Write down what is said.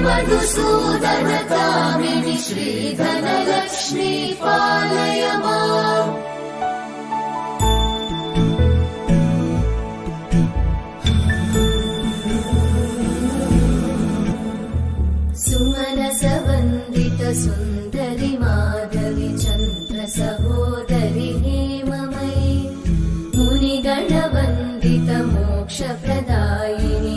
मधुसूदन कामिनि श्रीधनलक्ष्मी पालय माम्। सुमनसवन्दित सुन्दरि माधवि चन्द्र सहोदरि हेममयि मुनिगणवन्दित मोक्षप्रदायिनि